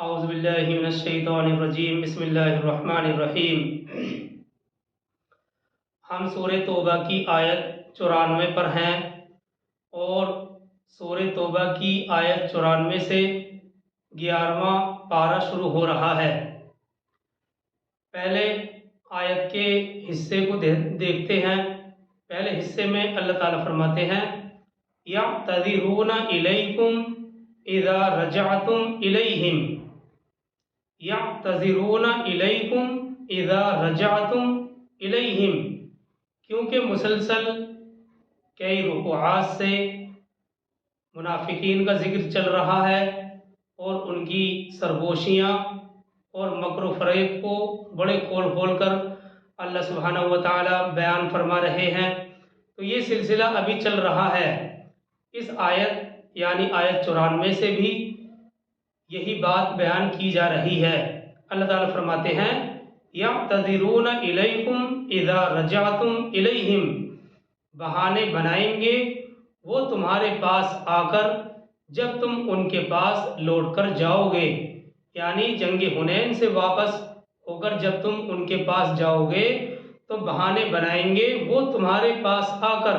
اعوذ باللہ من الشیطان الرجیم بسم اللہ الرحمن الرحیم۔ ہم سورہ توبہ کی آیت 94 پر ہیں اور سورہ توبہ کی آیت 94 سے 11واں پارہ شروع ہو رہا ہے۔ پہلے آیت کے حصے کو دیکھتے ہیں۔ پہلے حصے میں اللہ تعالیٰ فرماتے ہیں یعتذرون الیکم اذا رجعتم الیہم، یعتذرون الیکم اذا رجعتم الیہم، کیونکہ مسلسل کئی رکوعات سے منافقین کا ذکر چل رہا ہے اور ان کی سرگوشیاں اور مکر و فریب کو بڑے کھول کھول کر اللہ سبحانہ و تعالی بیان فرما رہے ہیں۔ تو یہ سلسلہ ابھی چل رہا ہے۔ اس آیت یعنی آیت 94 سے بھی یہی بات بیان کی جا رہی ہے۔ اللہ تعالیٰ فرماتے ہیں یعتذرون الیکم اذا رجعتم الیہم، بہانے بنائیں گے وہ تمہارے پاس آ کر جب تم ان کے پاس لوٹ کر جاؤ گے، یعنی جنگ حنین سے واپس ہو کر جب تم ان کے پاس جاؤ گے تو بہانے بنائیں گے وہ تمہارے پاس آ کر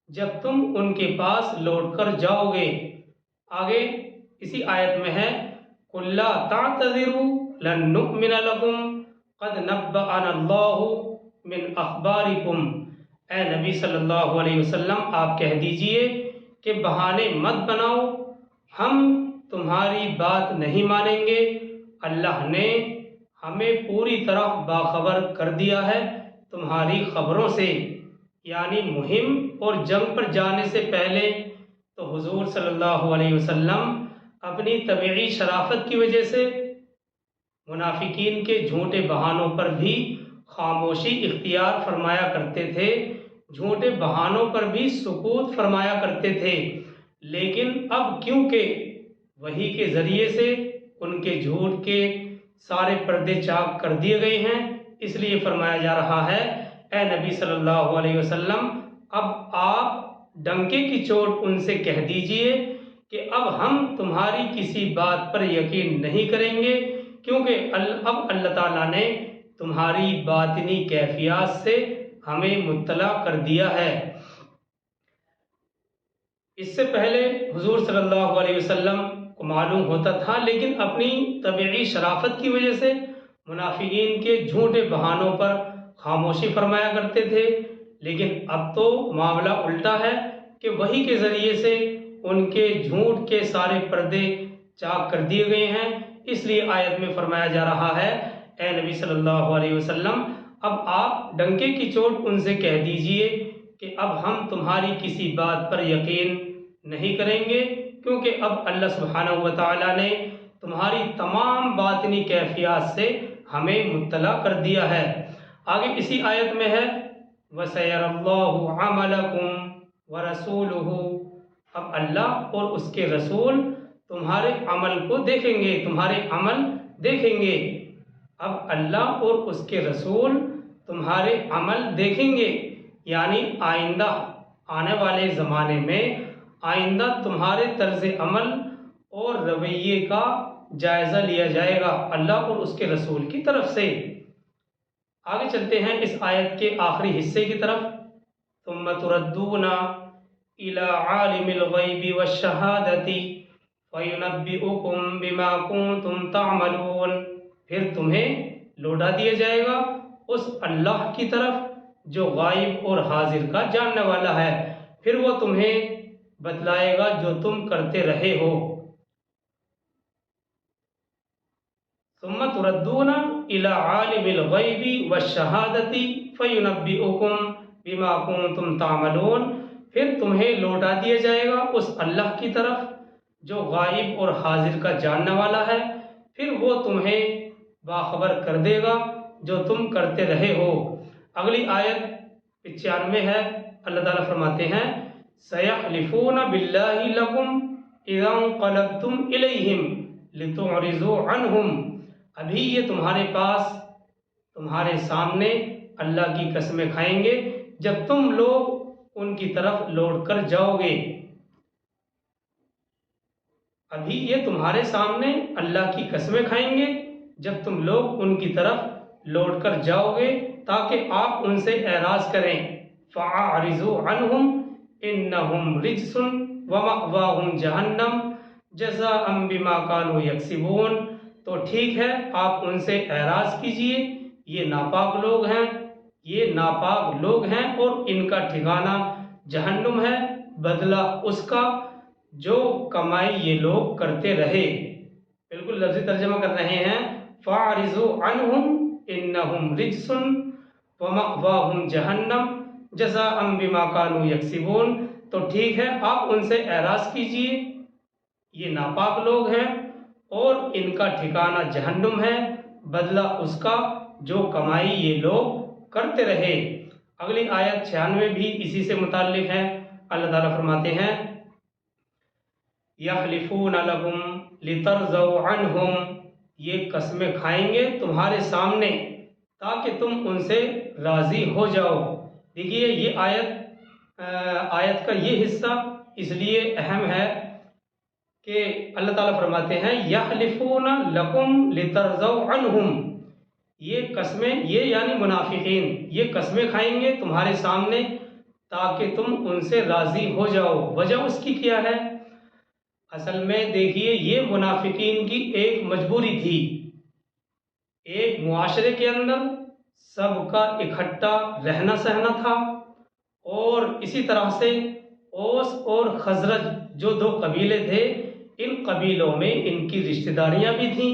جب تم ان کے پاس لوٹ کر جاؤ گے۔ آگے اسی آیت میں ہے قُل لَا تَعْتَذِرُوا لَن نُؤْمِنَ لَكُمْ قَدْ نَبَّأَنَا اللَّهُ مِنْ أَخْبَارِكُمْ، اے نبی صلی اللہ علیہ وسلم آپ کہہ دیجئے کہ بہانے مت بناؤ، ہم تمہاری بات نہیں مانیں گے، اللہ نے ہمیں پوری طرح باخبر کر دیا ہے تمہاری خبروں سے۔ یعنی مہم اور جنگ پر جانے سے پہلے تو حضور صلی اللہ علیہ وسلم اپنی طبعی شرافت کی وجہ سے منافقین کے جھوٹے بہانوں پر بھی خاموشی اختیار فرمایا کرتے تھے، جھوٹے بہانوں پر بھی سکوت فرمایا کرتے تھے، لیکن اب کیونکہ وحی کے ذریعے سے ان کے جھوٹ کے سارے پردے چاک کر دیے گئے ہیں، اس لیے فرمایا جا رہا ہے اے نبی صلی اللہ علیہ وسلم اب آپ ڈنکے کی چوٹ ان سے کہہ دیجئے کہ اب ہم تمہاری کسی بات پر یقین نہیں کریں گے، کیونکہ اب اللہ تعالیٰ نے تمہاری باطنی کیفیات سے ہمیں مطلع کر دیا ہے۔ اس سے پہلے حضور صلی اللہ علیہ وسلم کو معلوم ہوتا تھا، لیکن اپنی طبعی شرافت کی وجہ سے منافقین کے جھوٹے بہانوں پر خاموشی فرمایا کرتے تھے، لیکن اب تو معاملہ الٹا ہے کہ وحی کے ذریعے سے ان کے جھوٹ کے سارے پردے چاک کر دیے گئے ہیں۔ اس لیے آیت میں فرمایا جا رہا ہے اے نبی صلی اللہ علیہ وسلم اب آپ ڈنکے کی چوٹ ان سے کہہ دیجئے کہ اب ہم تمہاری کسی بات پر یقین نہیں کریں گے، کیونکہ اب اللہ سبحانہ و تعالیٰ نے تمہاری تمام باطنی کیفیات سے ہمیں مطلع کر دیا ہے۔ آگے اسی آیت میں ہے وَسَيَرَى اللَّهُ عَمَلَكُمْ وَرَسُولُهُ، اب اللہ اور اس کے رسول تمہارے عمل کو دیکھیں گے، تمہارے عمل دیکھیں گے۔ اب اللہ اور اس کے رسول تمہارے عمل دیکھیں گے، یعنی آئندہ آنے والے زمانے میں آئندہ تمہارے طرز عمل اور رویے کا جائزہ لیا جائے گا اللہ اور اس کے رسول کی طرف سے۔ آگے چلتے ہیں اس آیت کے آخری حصے کی طرف ثم تردون الى عالم الغیب والشہادۃ فینبئکم بما کنتم تعملون، پھر تمہیں لوٹا دیا جائے گا اس اللہ کی طرف جو غائب اور حاضر کا جاننے والا ہے، پھر وہ تمہیں بتلائے گا جو تم کرتے رہے ہو۔ ثم تردون الى عالم الغیب والشہادۃ فینبئکم بما کنتم تعملون، پھر تمہیں لوٹا دیا جائے گا اس اللہ کی طرف جو غائب اور حاضر کا جاننے والا ہے، پھر وہ تمہیں باخبر کر دے گا جو تم کرتے رہے ہو۔ اگلی آیت 95 ہے، اللہ تعالیٰ فرماتے ہیں سَيَحْلِفُونَ بِاللَّهِ لَكُمْ إِذَا انقَلَبْتُمْ إِلَيْهِمْ لِتُعْرِضُوا عَنْهُمْ، ابھی یہ تمہارے پاس تمہارے سامنے اللہ کی قسمیں کھائیں گے جب تم لوگ ان کی طرف لوٹ کر جاؤ گے۔ ابھی یہ تمہارے سامنے اللہ کی قسمیں کھائیں گے جب تم لوگ ان کی طرف لوٹ کر جاؤ گے تاکہ آپ ان سے اعراض کریں۔ فَأَعْرِضُوا عَنْهُمْ إِنَّهُمْ رِجْسٌ وَمَأْوَاهُمْ جَهَنَّمُ جَزَاءً بِمَا كَانُوا يَكْسِبُونَ۔ تو ٹھیک ہے آپ ان سے اعراض کیجئے، یہ ناپاک لوگ ہیں، یہ ناپاک لوگ ہیں اور ان کا ٹھکانہ جہنم ہے، بدلہ اس کا جو کمائی یہ لوگ کرتے رہے۔ بالکل لفظی ترجمہ کر رہے ہیں، فَأَعْرِضُوا عَنْهُمْ إِنَّهُمْ رِجْسٌ وَمَأْوَاهُمْ جَهَنَّمُ جَزَاءً بِمَا كَانُوا يَكْسِبُونَ۔ تو ٹھیک ہے آپ ان سے اعراض کیجئے، یہ ناپاک لوگ ہیں اور ان کا ٹھکانہ جہنم ہے، بدلہ اس کا جو کمائی یہ لوگ کرتے رہے۔ اگلی آیت 96 بھی اسی سے متعلق ہے۔ اللہ تعالیٰ فرماتے ہیں، یحلفون لکم لترضوا عنہم، یہ قسمیں کھائیں گے تمہارے سامنے تاکہ تم ان سے راضی ہو جاؤ۔ دیکھیے یہ آیت کا یہ حصہ اس لیے اہم ہے کہ اللہ تعالیٰ فرماتے ہیں یحلفون لکم لترضوا عنہم، یہ قسمیں، یہ یعنی منافقین، یہ قسمیں کھائیں گے تمہارے سامنے تاکہ تم ان سے راضی ہو جاؤ۔ وجہ اس کی کیا ہے؟ اصل میں دیکھیے یہ منافقین کی ایک مجبوری تھی، ایک معاشرے کے اندر سب کا اکٹھا رہنا سہنا تھا، اور اسی طرح سے اوس اور خزرج جو دو قبیلے تھے، ان قبیلوں میں ان کی رشتہ داریاں بھی تھیں۔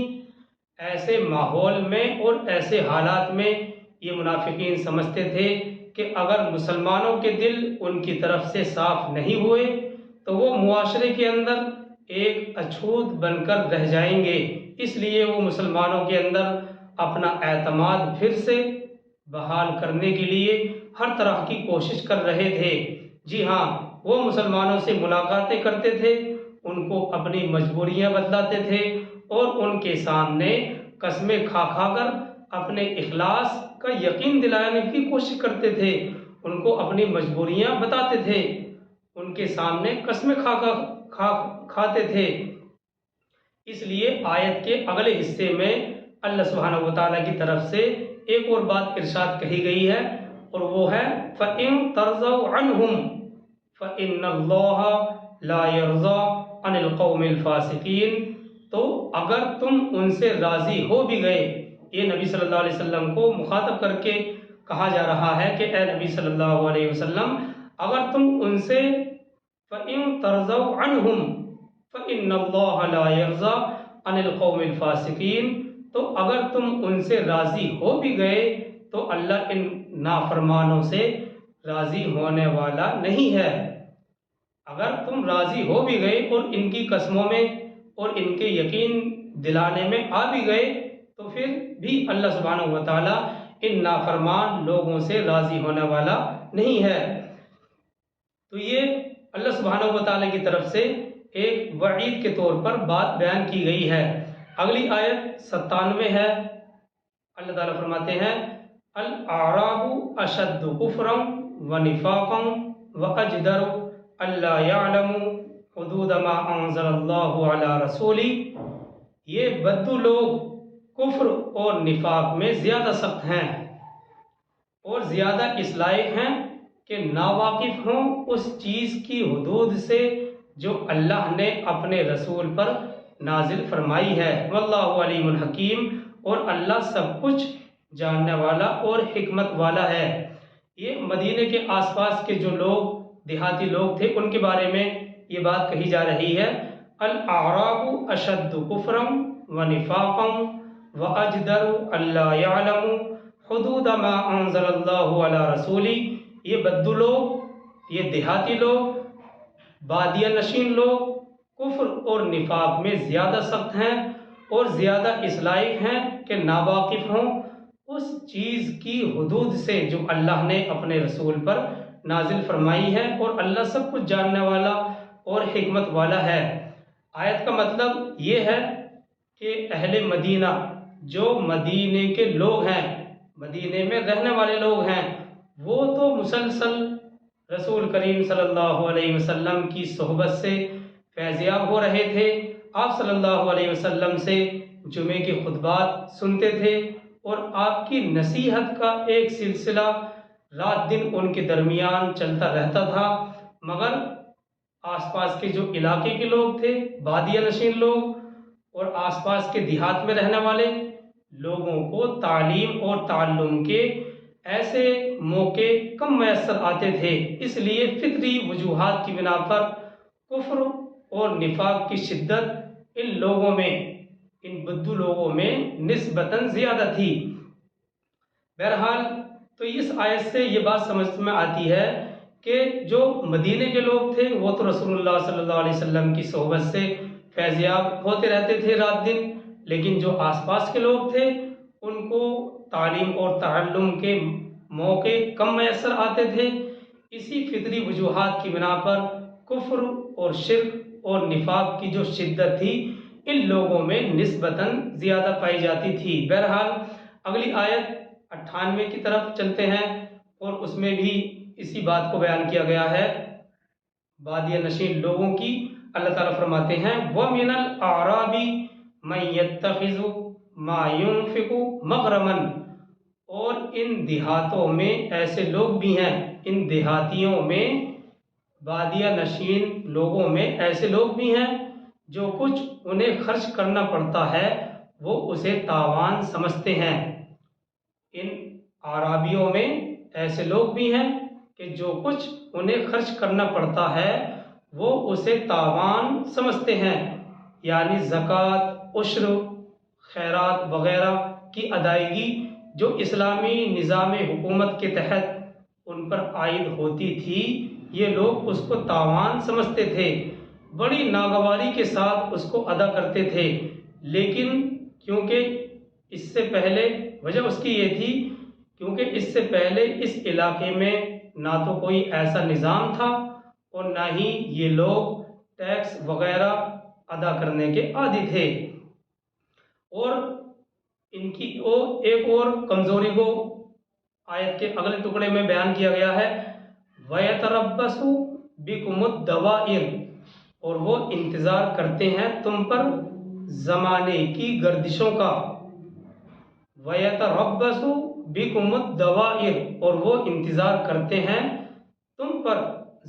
ایسے ماحول میں اور ایسے حالات میں یہ منافقین سمجھتے تھے کہ اگر مسلمانوں کے دل ان کی طرف سے صاف نہیں ہوئے تو وہ معاشرے کے اندر ایک اچھوت بن کر رہ جائیں گے، اس لیے وہ مسلمانوں کے اندر اپنا اعتماد پھر سے بحال کرنے کے لیے ہر طرح کی کوشش کر رہے تھے۔ جی ہاں، وہ مسلمانوں سے ملاقاتیں کرتے تھے، ان کو اپنی مجبوریاں بتلاتے تھے اور ان کے سامنے قسمیں کھا کھا کر اپنے اخلاص کا یقین دلانے کی کوشش کرتے تھے، ان کو اپنی مجبوریاں بتاتے تھے، ان کے سامنے قسمیں کھاتے تھے۔ اس لیے آیت کے اگلے حصے میں اللہ سبحانہ وتعالیٰ کی طرف سے ایک اور بات ارشاد کہی گئی ہے، اور وہ ہے فَإِن تَرْضَوْا عَنْهُمْ فَإِنَّ اللَّهَ لَا يَرْضَىٰ عَنِ الْقَوْمِ الْفَاسِقِينَ۔ تو اگر تم ان سے راضی ہو بھی گئے، یہ نبی صلی اللہ علیہ وسلم کو مخاطب کر کے کہا جا رہا ہے کہ اے نبی صلی اللہ علیہ وسلم، اگر تم ان سے فَإِن تَرْضَوْا عَنْهُمْ فَإِنَّ اللَّهَ لَا يَرْضَىٰ عَنِ الْقَوْمِ الْفَاسِقِينَ، تو اگر تم ان سے راضی ہو بھی گئے تو اللہ ان نافرمانوں سے راضی ہونے والا نہیں ہے۔ اگر تم راضی ہو بھی گئے اور ان کی قسموں میں اور ان کے یقین دلانے میں آ بھی گئے تو پھر بھی اللہ سبحانہ وتعالیٰ ان نافرمان لوگوں سے راضی ہونے والا نہیں ہے۔ تو یہ اللہ سبحانہ وتعالیٰ کی طرف سے ایک وعید کے طور پر بات بیان کی گئی ہے۔ اگلی آیت 97 ہے، اللہ تعالیٰ فرماتے ہیں الاعراب اشد کفرا ونفاقا واجدر الا يعلموا حدود ما انزل اللہ علی رسولہ، یہ بدو لوگ کفر اور نفاق میں زیادہ سخت ہیں اور زیادہ اس لائق ہیں کہ ناواقف ہوں اس چیز کی حدود سے جو اللہ نے اپنے رسول پر نازل فرمائی ہے۔ واللہ علیم الحکیم، اور اللہ سب کچھ جاننے والا اور حکمت والا ہے۔ یہ مدینے کے آس پاس کے جو لوگ دیہاتی لوگ تھے ان کے بارے میں یہ بات کہی جا رہی ہے، الاعراب اشد کفرا ونفاقا واجدر الا يعلموا حدود ما انزل اللہ علی رسولہ، یہ بدو لوگ، یہ دیہاتی لوگ، بادیہ نشین لوگ کفر اور نفاق میں زیادہ سخت ہیں اور زیادہ اس لائق ہیں کہ ناواقف ہوں اس چیز کی حدود سے جو اللہ نے اپنے رسول پر نازل فرمائی ہے، اور اللہ سب کچھ جاننے والا اور حکمت والا ہے۔ آیت کا مطلب یہ ہے کہ اہل مدینہ جو مدینے کے لوگ ہیں، مدینے میں رہنے والے لوگ ہیں، وہ تو مسلسل رسول کریم صلی اللہ علیہ وسلم کی صحبت سے فیضیاب ہو رہے تھے آپ صلی اللہ علیہ وسلم سے جمعے کے خطبات سنتے تھے اور آپ کی نصیحت کا ایک سلسلہ رات دن ان کے درمیان چلتا رہتا تھا، مگر آس پاس کے جو علاقے کے لوگ تھے، بادیہ نشین لوگ اور آس پاس کے دیہات میں رہنے والے لوگوں کو تعلیم اور تعلم کے ایسے موقع کم میسر آتے تھے، اس لیے فطری وجوہات کی بنا پر کفر اور نفاق کی شدت ان لوگوں میں، ان بدو لوگوں میں نسبتاً زیادہ تھی۔ بہرحال تو اس آیت سے یہ بات سمجھ میں آتی ہے کہ جو مدینے کے لوگ تھے وہ تو رسول اللہ صلی اللہ علیہ وسلم کی صحبت سے فیض یاب ہوتے رہتے تھے رات دن، لیکن جو آس پاس کے لوگ تھے ان کو تعلیم اور تعلم کے موقع کم میسر آتے تھے۔ اسی فطری وجوہات کی بنا پر کفر اور شرک اور نفاق کی جو شدت تھی ان لوگوں میں نسبتاً زیادہ پائی جاتی تھی۔ بہرحال اگلی آیت 98 کی طرف چلتے ہیں اور اس میں بھی اسی بات کو بیان کیا گیا ہے بادیہ نشین لوگوں کی۔ اللہ تعالیٰ فرماتے ہیں وَمِنَ الْأَعْرَابِ مَن يَتَّخِذُ مَا يُنْفِقُ مَغْرَمًا، اور ان دیہاتوں میں ایسے لوگ بھی ہیں، ان دیہاتیوں میں بادیہ نشین لوگوں میں ایسے لوگ بھی ہیں جو کچھ انہیں خرچ کرنا پڑتا ہے وہ اسے تاوان سمجھتے ہیں۔ ان اعرابیوں میں ایسے لوگ بھی ہیں کہ جو کچھ انہیں خرچ کرنا پڑتا ہے وہ اسے تاوان سمجھتے ہیں، یعنی زکوٰۃ، عشر، خیرات وغیرہ کی ادائیگی جو اسلامی نظام حکومت کے تحت ان پر عائد ہوتی تھی، یہ لوگ اس کو تاوان سمجھتے تھے، بڑی ناگواری کے ساتھ اس کو ادا کرتے تھے۔ لیکن کیونکہ اس سے پہلے وجہ اس کی یہ تھی کیونکہ اس سے پہلے اس علاقے میں نہ تو کوئی ایسا نظام تھا اور نہ ہی یہ لوگ ٹیکس وغیرہ ادا کرنے کے عادی تھے، اور ان کی ایک اور کمزوری کو آیت کے اگلے ٹکڑے میں بیان کیا گیا ہے وَيَتَرَبَّصُ بِكُمُ الدَّوَائِرَ، اور وہ انتظار کرتے ہیں تم پر زمانے کی گردشوں کا۔ وَيَتَرَبَّصُ بِكُمُ الدَّوَائِرَ، اور وہ انتظار کرتے ہیں تم پر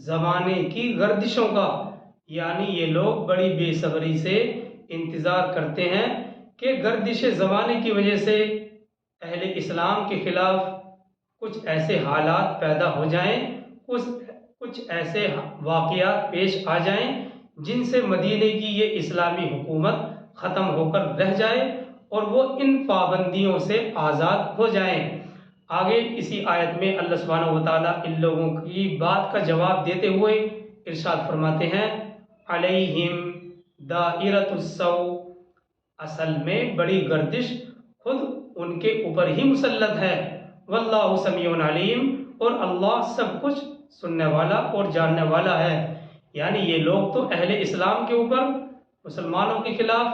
زمانے کی گردشوں کا، یعنی یہ لوگ بڑی بے صبری سے انتظار کرتے ہیں کہ گردش زمانے کی وجہ سے اہل اسلام کے خلاف کچھ ایسے حالات پیدا ہو جائیں، کچھ ایسے واقعات پیش آ جائیں جن سے مدینے کی یہ اسلامی حکومت ختم ہو کر رہ جائے اور وہ ان پابندیوں سے آزاد ہو جائیں۔ آگے اسی آیت میں اللہ سبحانہ وتعالیٰ ان لوگوں کی بات کا جواب دیتے ہوئے ارشاد فرماتے ہیں علیہم دائرۃ السوء، اصل میں بڑی گردش خود ان کے اوپر ہی مسلط ہے، واللہ سمیع علیم، اور اللہ سب کچھ سننے والا اور جاننے والا ہے۔ یعنی یہ لوگ تو اہل اسلام کے اوپر، مسلمانوں کے خلاف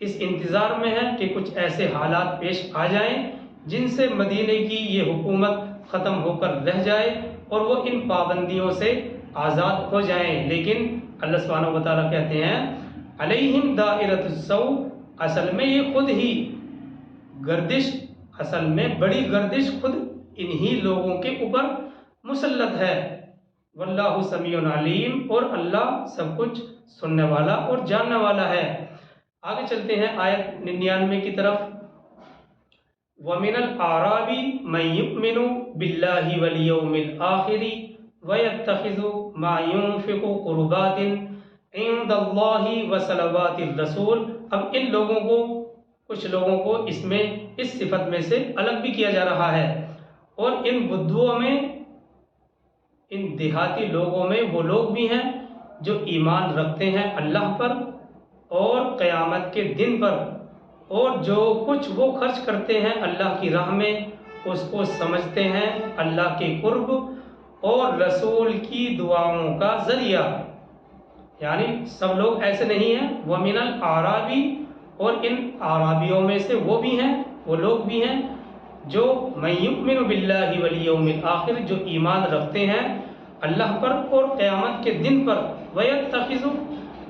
اس انتظار میں ہیں کہ کچھ ایسے حالات پیش آ جائیں جن سے مدینے کی یہ حکومت ختم ہو کر رہ جائے اور وہ ان پابندیوں سے آزاد ہو جائیں، لیکن اللہ سبحانہ وتعالیٰ کہتے ہیں علیہم دائرۃ السوء، اصل میں یہ خود ہی گردش، اصل میں بڑی گردش خود انہی لوگوں کے اوپر مسلط ہے، واللہ سمیع علیم، اور اللہ سب کچھ سننے والا اور جاننے والا ہے۔ آگے چلتے ہیں آیت 99 کی طرف وَمِنَ الْأَعْرَابِ مَن يُؤْمِنُ بِاللَّهِ وَالْيَوْمِ الْآخِرِ وَيَتَّخِذُ مَا يُنْفِقُ قُرُبَاتٍ عِندَ اللَّهِ وَصَلَوَاتِ الرَّسُولِ۔ اب ان لوگوں کو، کچھ لوگوں کو اس میں اس صفت میں سے الگ بھی کیا جا رہا ہے، اور ان بدوؤں میں، ان دیہاتی لوگوں میں وہ لوگ بھی ہیں جو ایمان رکھتے ہیں اللہ پر اور قیامت کے دن پر، اور جو کچھ وہ خرچ کرتے ہیں اللہ کی راہ میں اس کو سمجھتے ہیں اللہ کے قرب اور رسول کی دعاؤں کا ذریعہ۔ یعنی سب لوگ ایسے نہیں ہیں، وَمِنَ الْأَعْرَابِ، اور ان اعرابیوں میں سے وہ بھی ہیں، وہ لوگ بھی ہیں جو مَن يُؤْمِنُ بِاللَّهِ وَالْيَوْمِ الْآخِرِ، جو ایمان رکھتے ہیں اللہ پر اور قیامت کے دن پر، وَيَتَّخِذُ،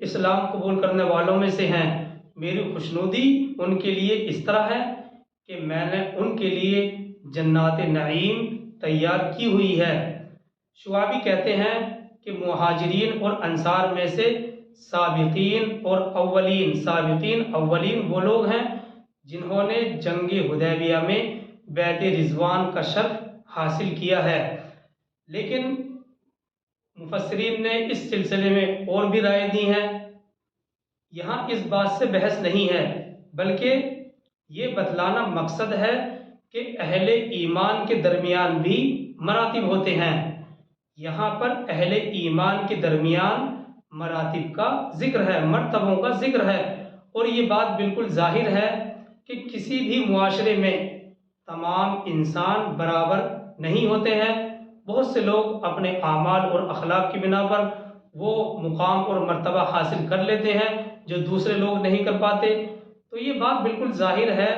اسلام قبول کرنے والوں میں سے ہیں، میری خوشنودی ان کے لیے اس طرح ہے کہ میں نے ان کے لیے جنات نعیم تیار کی ہوئی ہے۔ شعبی کہتے ہیں کہ مہاجرین اور انصار میں سے سابقین اولین وہ لوگ ہیں جنہوں نے جنگ حدیبیہ میں بیعت رضوان کا شرف حاصل کیا ہے، لیکن مفسرین نے اس سلسلے میں اور بھی رائے دی ہیں۔ یہاں اس بات سے بحث نہیں ہے، بلکہ یہ بتلانا مقصد ہے کہ اہل ایمان کے درمیان بھی مراتب ہوتے ہیں۔ یہاں پر اہل ایمان کے درمیان مراتب کا ذکر ہے، مرتبوں کا ذکر ہے، اور یہ بات بالکل ظاہر ہے کہ کسی بھی معاشرے میں تمام انسان برابر نہیں ہوتے ہیں۔ بہت سے لوگ اپنے اعمال اور اخلاق کی بنا پر وہ مقام اور مرتبہ حاصل کر لیتے ہیں جو دوسرے لوگ نہیں کر پاتے۔ تو یہ بات بالکل ظاہر ہے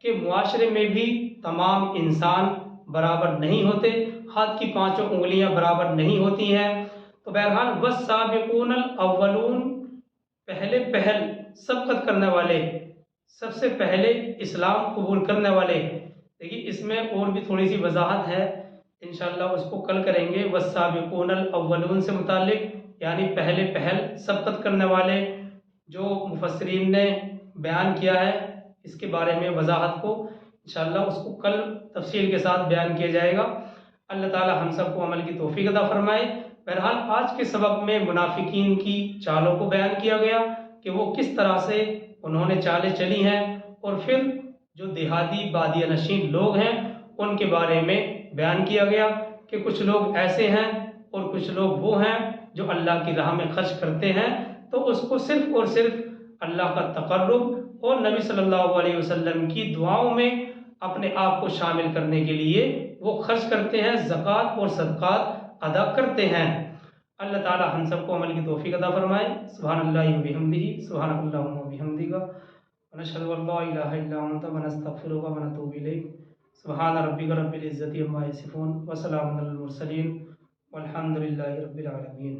کہ معاشرے میں بھی تمام انسان برابر نہیں ہوتے، ہاتھ کی پانچوں انگلیاں برابر نہیں ہوتی ہیں۔ تو بہرحال والسابقون الاولون، پہل سبقت کرنے والے، سب سے پہلے اسلام قبول کرنے والے۔ دیکھیے اس میں اور بھی تھوڑی سی وضاحت ہے، انشاءاللہ اس کو کل کریں گے۔ والسابقون الاولون سے متعلق یعنی پہل سبقت کرنے والے، جو مفسرین نے بیان کیا ہے اس کے بارے میں وضاحت کو انشاءاللہ اس کو کل تفصیل کے ساتھ بیان کیا جائے گا۔ اللہ تعالی ہم سب کو عمل کی توفیق عطا فرمائے۔ بہرحال آج کے سبق میں منافقین کی چالوں کو بیان کیا گیا کہ وہ کس طرح سے انہوں نے چالیں چلی ہیں، اور پھر جو دیہاتی بادیہ نشین لوگ ہیں ان کے بارے میں بیان کیا گیا کہ کچھ لوگ ایسے ہیں اور کچھ لوگ وہ ہیں جو اللہ کی راہ میں خرچ کرتے ہیں، تو اس کو صرف اور صرف اللہ کا تقرب اور نبی صلی اللہ علیہ وسلم کی دعاؤں میں اپنے آپ کو شامل کرنے کے لیے وہ خرچ کرتے ہیں، زکوٰۃ اور صدقات ادا کرتے ہیں۔ اللہ تعالی ہم سب کو عمل کی توفیق عطا فرمائے۔ سبحان اللہ و بحمدہ، سبحانک اللہم و بحمدک، ونشہد ان لا الہ الا انت ونستغفرک ونتوب الیک۔ سبحان ربک رب العزۃ عما یصفون وسلام علی المرسلین والحمد للہ رب العالمین۔